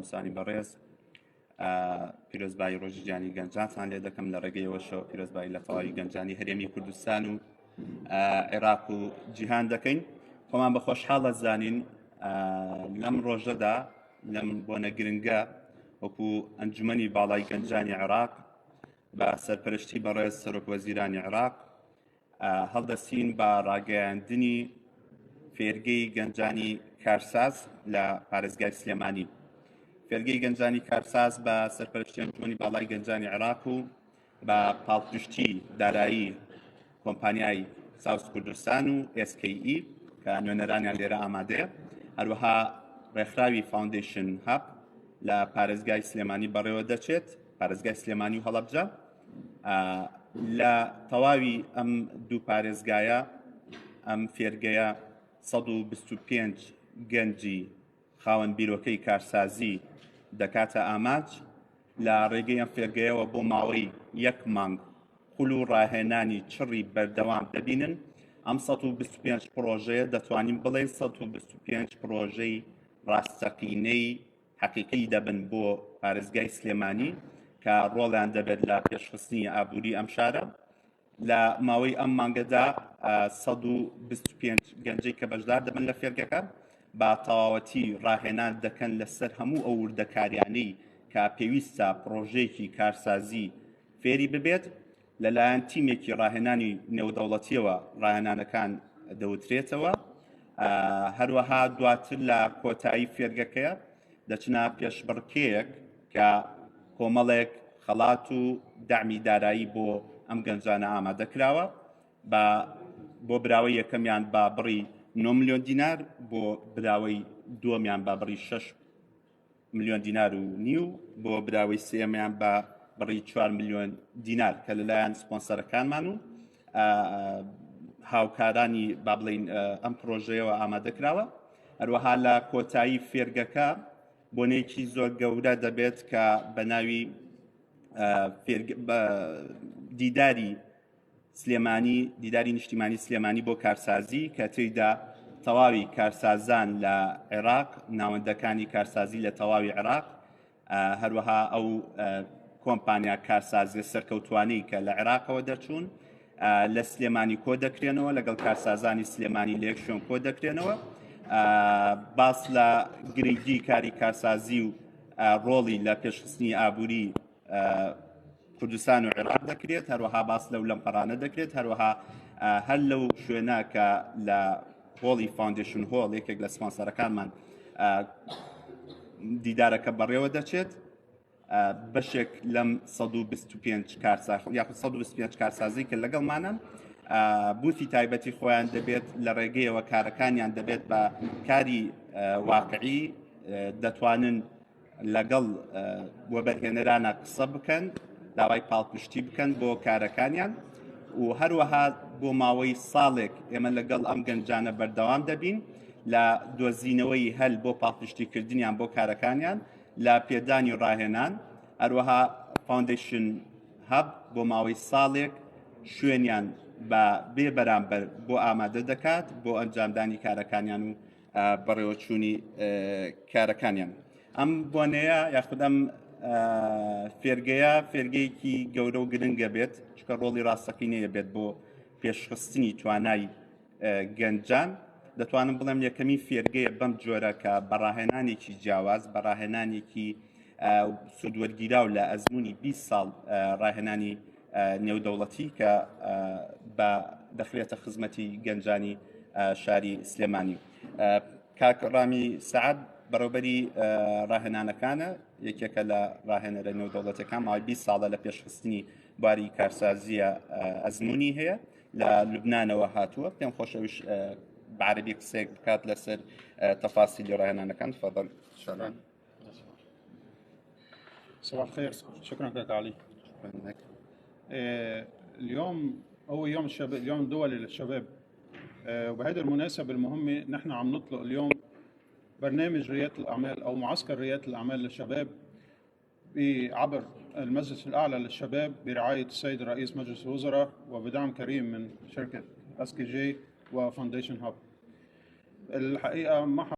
نووسانی بەڕێز پیرۆزبایی ڕۆژی گیانی گەنجانتان لێ دەکەم لە ڕێگەیەوەشەوە پیرۆزبایی لە تەواوی گەنجانی هەرێمی کوردستان و عێراق و جیهان دەکەین. خۆمان بە خۆشحاڵە زانین لەم ڕۆژەدا لەم بۆنە گرنگە وەکو ئەنجومەنی باڵای گەنجانی عێراق بە سەرپەرشتی بەڕێز سەرۆک وەزیرانی عێراق هەڵدەستین بە ڕاگەیاندنی فێرگەی گەنجانی کارساز لە پارێزگای سلێمانی. فێرگەی گەنجانی کارساز بە سەرپەرشتی ئەنجومەنی باڵای گەنجانی عێراق و بە پاڵپشتی دارایی کۆمپانیای ساوس کوردستان و SKE کە نوێنەرانیان لێرە ئامادەیە، هەروەها ڕێکخراوی فاوندیشن هەب لە پارێزگای سلێمانی بەڕێوە دەچێت، پارێزگای سلێمانی و هەڵەبجە. لە تەواوی ئەم دوو پارێزگایە ئەم فێرگەیە 125 گەنجی خاوەن بیرۆکەی کارسازی دەکاتە ئاماج. لە ڕێگەی ئەم فێرگەیەوە بۆ ماوەی 1 مانگ قوڵ و ڕاهێنانی چڕی بەردەوام دەبینن. ئەم 125 پرۆژەیە دەتوانین بڵێن 125 پرۆژەی ڕاستەقینەی حەقیقی دەبن بۆ پارێزگای سلێمانی کە ڕۆڵیان دەبێت لە پێشخستنی ئابووری ئەم شارە. لە ماوەی ئەم مانگەدا 125 گەنجەی کە بەشدار دەبن لە فێرگەکە با تەواوەتی ڕاهێنان دەکەن لەسەر هەموو ئەو وردەکاریانەی کە پێویستە پرۆژەیەکی کارسازی فێری ببێت. لەلایەن تیمێکی ڕاهێنانی نێودەوڵەتیەوە ڕاهێنانەکان دەوترێتەوە. هەروەها دواتر لە کۆتایی فێرگەکەیە دەچنە پێشبڕکێیەک کە کۆمەڵێک خەڵات و دامی دارایی بۆ ئەم گەنجانە ئامادەکراوە بۆ براوەی یەکەمیان با بڕی 9 ملیۆن دینار، بۆ براوەی دووەمیان با بڕی 6 ملیۆن دینار و نیو، بۆ براوەی سێمیان با بڕی 4 ملیۆن دینار کە لەلایەن سپۆنسەرەکانمان و هاوکارانی با بڵین ئەم پرۆژەیەوە ئامادەکراوە. هەروەها لە کۆتایی فێرگەکە بۆنێکی زۆر گەورە دەبێت کە بە ناوی دیداری سلێمانی، دیداری نیشتیمانی سلێمانی بۆ کارسازی کە تێیدا تەواوی کارسازان لە عێراق، ناوەندەکانی کارسازی لە تەواوی عێراق، هەروەها ئەو کۆمپانیا کارسازی سەرکەوتوانەی کە لە عێراقەوە دەچوون لە سلێمانی کۆ دەکرێنەوە، لەگەڵ کارسازانی سلێمانی لە یەک شوێن کۆ دەکرێنەوە. باس لە گرنگی کاری کارسازی و ڕۆڵی لە پێشخستنی ئابووری کوردستان و عێراق دەکرێت، هەروەها باس لەو لەمپەرانە دەکرێت، هەروەها هەر لەو شوێنە کە لە هۆڵی فاوندیشن هۆڵ یەکێک لە سپۆنسەرەکانمان دیدارەکە بەڕێوە دەچێت. بەشێک لەم 125 کارسازی کە لەگەڵمانن بوتی تایبەتی خۆیان دەبێت لە ڕێگەیەوە کارەکانیان دەبێت بە کاری واقعی دەتوانن لەگەڵ وەبەرهێنەرانە قسە بکەن، داوای پاڵپشتی بکەن بۆ کارەکانیان و هەروەها بۆ ماوەی ساڵێک ئێمە لەگەڵ ئەم گەنجانە بەردەوام دەبین لە دۆزینەوەی هەل بۆ پاڵپشتیکردنیان بۆ کارەکانیان، لە پێدانی ڕاهێنان. هەروەها فاوندیشن هەب بۆ ماوەی ساڵێک شوێنیان بە بێ بەرامبەر بۆ ئامادە دەکات بۆ ئەنجامدانی کارەکانیان و بەڕێوەچوونی کارەکانیان. ئەم بۆنەیە یاخود ئەم فێرگەیە فێرگەیەکی گەورە و گرنگە بێت چکە ڕۆڵی ڕاستەقینەیە بێت بۆ پێشخستنی توانای گەنجان. دەتوانم بڵێم یەکەمی فێرگەیە بەم جۆرە کە بەڕاهێنانێکی جیاواز، بەڕاهێنانێکی سوودوەرگیراو لە ئەزمموی 20 ساڵ ڕاهێنانی نێودەوڵەتی کە دەخرێتە خزمەتی گەنجانی شاری سلێمانی. کاکڕامی سەعەد بەڕێوەبەری ڕاهێنانەکانە، یەکێکە لە ڕاهێنەرە نێودەوڵەتەکان، ماوەی 20 ساڵە لە پێشخستنی باری کارسازیە ئەزمموی هەیە، لە لوبنانەوە هاتووە. پێم خۆشەویش بعربی قسێک بکات لەسەر تەفاسیلی ڕاهێنانەکان. تفضل. صباح الخير، شكرا كاك علي. اليوم هو يوم الشباب، اليوم الدولي للشباب، وبهذه المناسبة المهمة نحن عم نطلق اليوم برنامج ريادة الأعمال أو معسكر ريادة الأعمال للشباب عبر المجلس الأعلى للشباب برعاية السيد رئيس مجلس الوزراء وبدعم كريم من شركة SKJ وفاونديشن هاب. الحقيقة ما